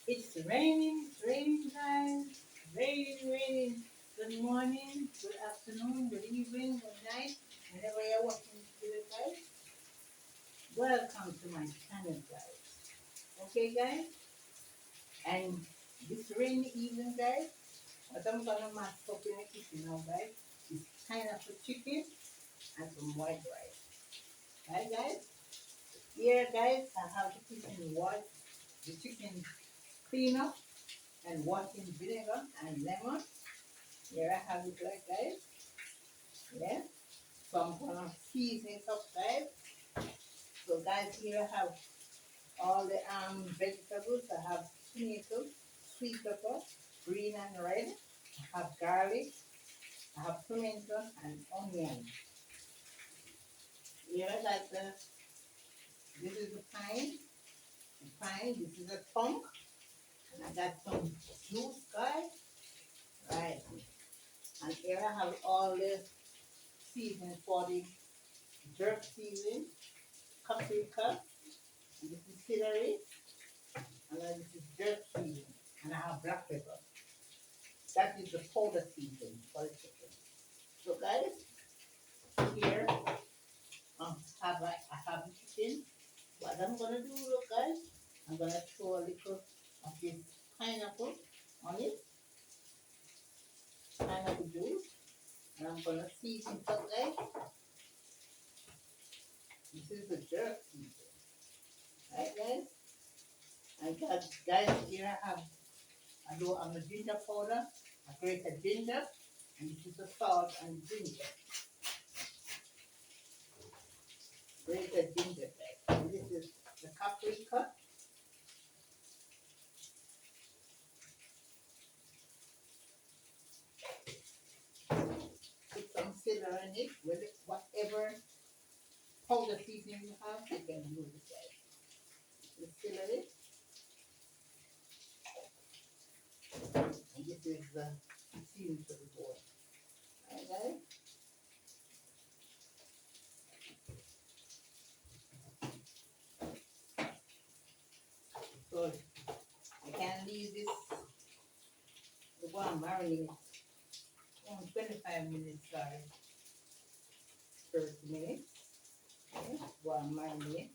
It's raining, guys. Raining. Good morning, good afternoon, good evening, good night. Whenever you're watching this video, guys, welcome to my channel, guys. Okay, guys, and this rainy evening, guys, what I'm gonna mash up in the kitchen now, guys, is pineapple chicken and some white rice. Right, guys? Here, guys, I have the chicken wash, the chicken clean up and wash in vinegar and lemon. Here I have it like guys. Yeah. So I'm gonna season it up, guys. So guys, here I have all the vegetables. I have tomatoes, sweet pepper, green and red. I have garlic. I have tomato and onion. Here I got this is the pine. This is a punk. And I got some juice, guys. Right. And here I have all the seasoning for the jerk seasoning, paprika, and this is celery, and then this is jerk seasoning, and I have black pepper. That is the powder seasoning for the chicken. So guys, here I have the chicken. What I'm gonna do, look guys, I'm gonna throw a little of this pineapple on it, pineapple juice, and I'm gonna season it up guys. This is the jerk seasoning, right guys? And guys, here I do on the ginger powder, I grated ginger, and this is the salt and ginger. Grated ginger, guys. And this is the paprika. Put some celery in it, with it, whatever powder seasoning you have, you can use it, guys. The celery, and this is the seasoning to the board. Alright, guys? So I can leave this, the one marinate, 25 minutes, sorry, 30 minutes. Okay, one marinate.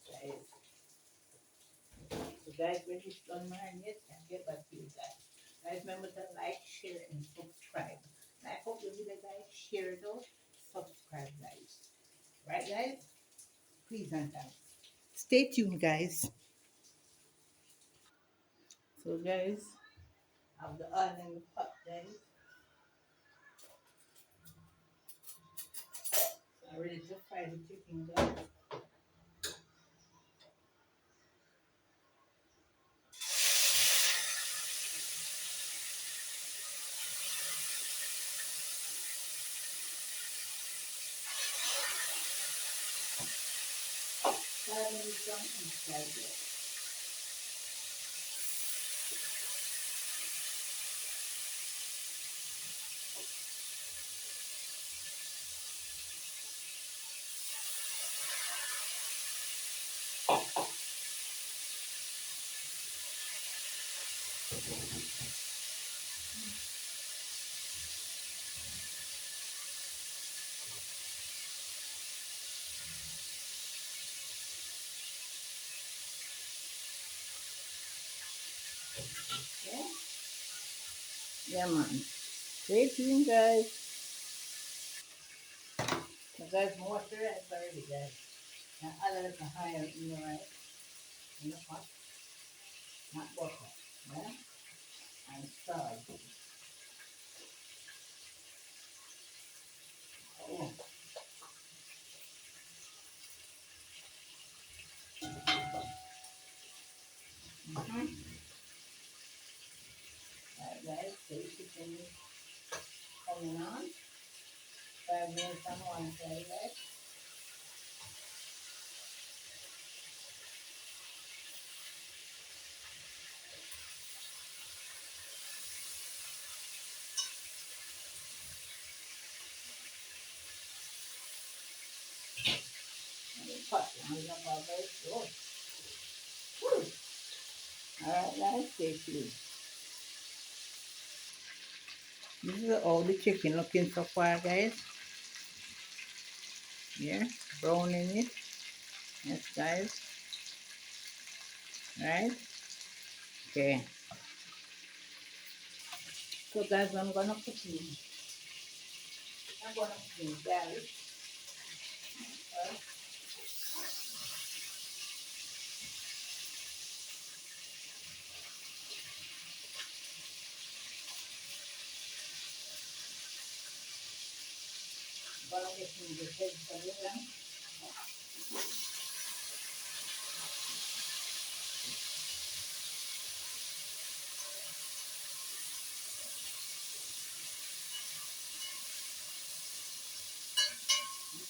Guys. So guys, when it's done marinate, I'll get back to you guys. Guys, remember to like, share, and subscribe. And I hope you video, guys, share it out, subscribe, guys. Right, guys? Please and thanks. Stay tuned, guys. So, guys, I have the oil in the pot, guys. So I'm ready to fry the chicken, guys. Five minutes on each side, guys. Yeah? Yeah, man. Stay tuned, guys. So, guys, moisturize already, guys. Now, add a little higher in the rice, in the pot, not butter. Yeah? And salt. Oh. Mm-hmm. Alright, guys, so the chicken is coming on. 5 minutes on one side, guys. hot. I'm not very slow. Woo. All right, guys, stay tuned. This is all the chicken looking so far, guys. Yeah, browning it. Yes, guys. Right? Okay. So, guys, I'm gonna put in garlic. First. I'm gonna get in the vegetable.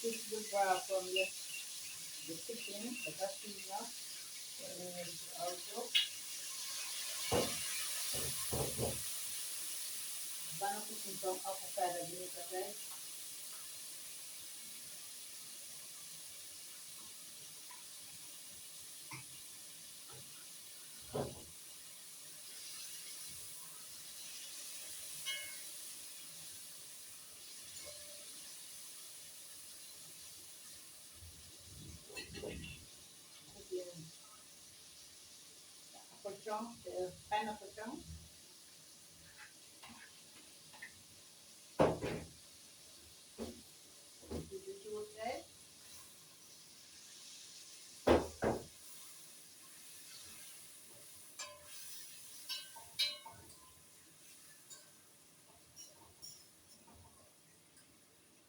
This is the broth from the chicken, the casino. And also, I'm gonna put in some avocado vinegar, guys. Put in apple chunk, pineapple chunk. This is the juice, guys.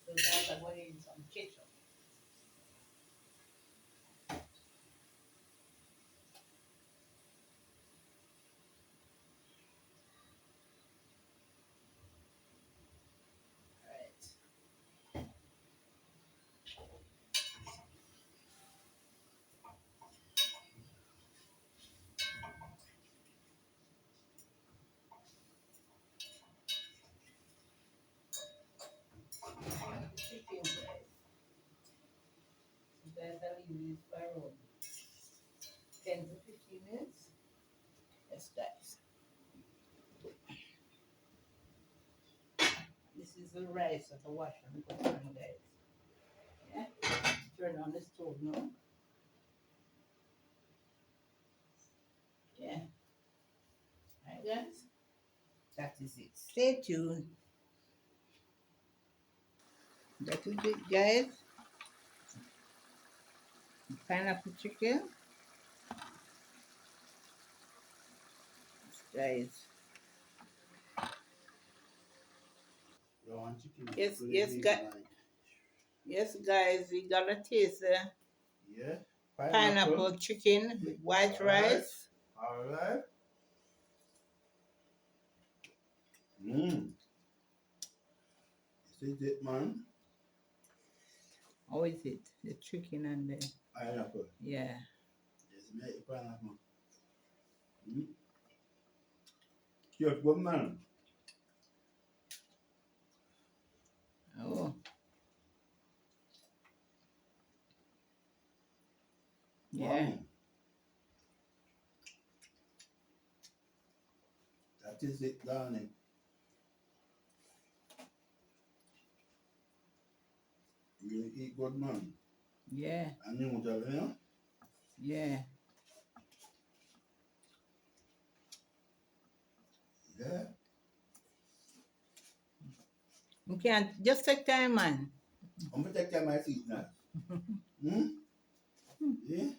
So, guys, I'm going in some ketchup. All right. 15 guys. So guys, I'll leave this for around 10 to 15 minutes. Yes, guys. This is the rice that I wash and put on, guys. Yeah. Turn on the stove now. Yeah. Alright, guys. That is it. Stay tuned. That is it, guys. Pineapple chicken. Guys. You want chicken? Yes, So yes, guys. Yes, guys. We gotta taste yeah, pineapple chicken with white rice. All right. Mmm. This is it, man. How is it? The chicken and the Pineapple. yeah. Just make the pineapple. Mm. Cute, good man. Oh, yeah. Wow. That is it, darling. Really eat good, man. Yeah. And you want to, you know? Yeah. Yeah. You can't just take time, man. I'm going to take care of my feet now. Hmm? Yeah?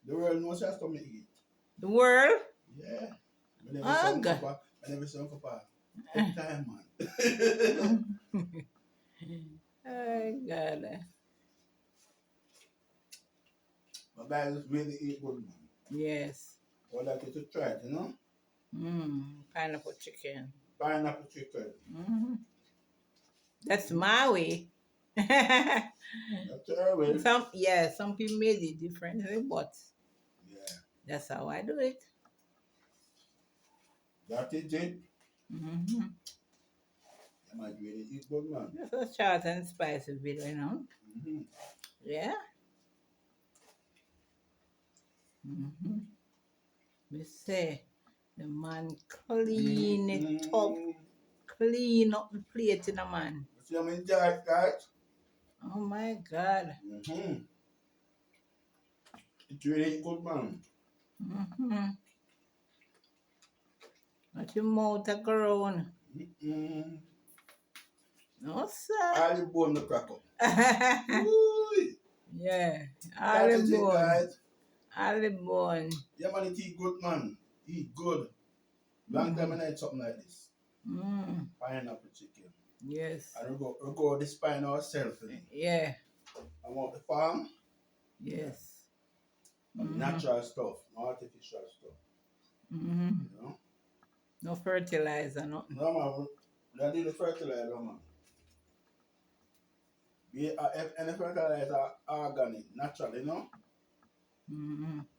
The world knows how to eat. The world? Yeah. Whenever Oh, some God. papa, whenever some papa. Take time, man. Oh, God. But guys, really eat good, man. Yes. I'd like you to try it, you know? Pineapple chicken. Pineapple chicken. That's my way. That's her way. Some people made it differently, but Yeah. that's how I do it. That is it. Mm-hmm. You might really eat good, man. Just a short and spicy video, you know? Mm-hmm. Yeah. Mm-hmm. We say the man clean it up, clean up the plate in a man. See how many jars, guys? Oh my God. It's really good, man. Mm-hmm. What your mouth a grown? No, sir. Olive bone the crack up. Ooh. Yeah, That's olive it, bone. guys. Olive bone. Yeah, man, it eat good, man. Eat good. Long time I eat something like this. Pineapple chicken. Yes. And we go this pine ourselves. Yeah. I want the farm. Yes. And natural stuff, no artificial stuff. You know? No fertilizer, nothing. No, man. They do the fertilizer, man. If any fertilizer are organic, natural, you know?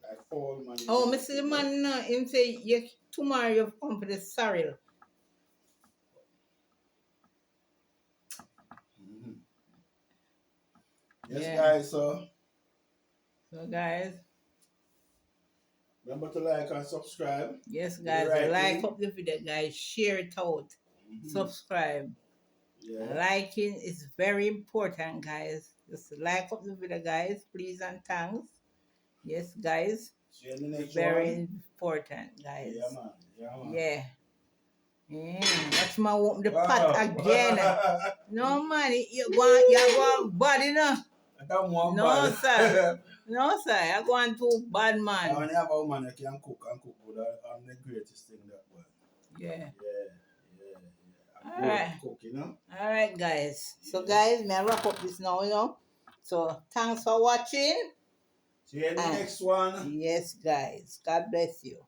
Like fall, man. Oh, Mr. Man, him say, tomorrow you come for the sorrel. Yes, Yeah. guys, so Guys, remember to like and subscribe. yes, Do the guys, right like thing. up the video, guys, share it out, subscribe. Yeah. Liking is very important, guys. Just like up the video, guys, please and thanks. Yes, guys. See you in the next Very one. important, guys. Yeah, man. Yeah, man. Yeah. Watch my open the pot again. No, man, you want bad, you know? I don't want No, bad. sir. No, sir. I want too bad, I man. only have a woman that can cook and cook good. I'm the greatest thing that one. Yeah. I'm All good right. to cook, you know? All right, guys. So, guys, may I wrap up this now, you know? So, thanks for watching. See you in the next one. Yes, guys. God bless you.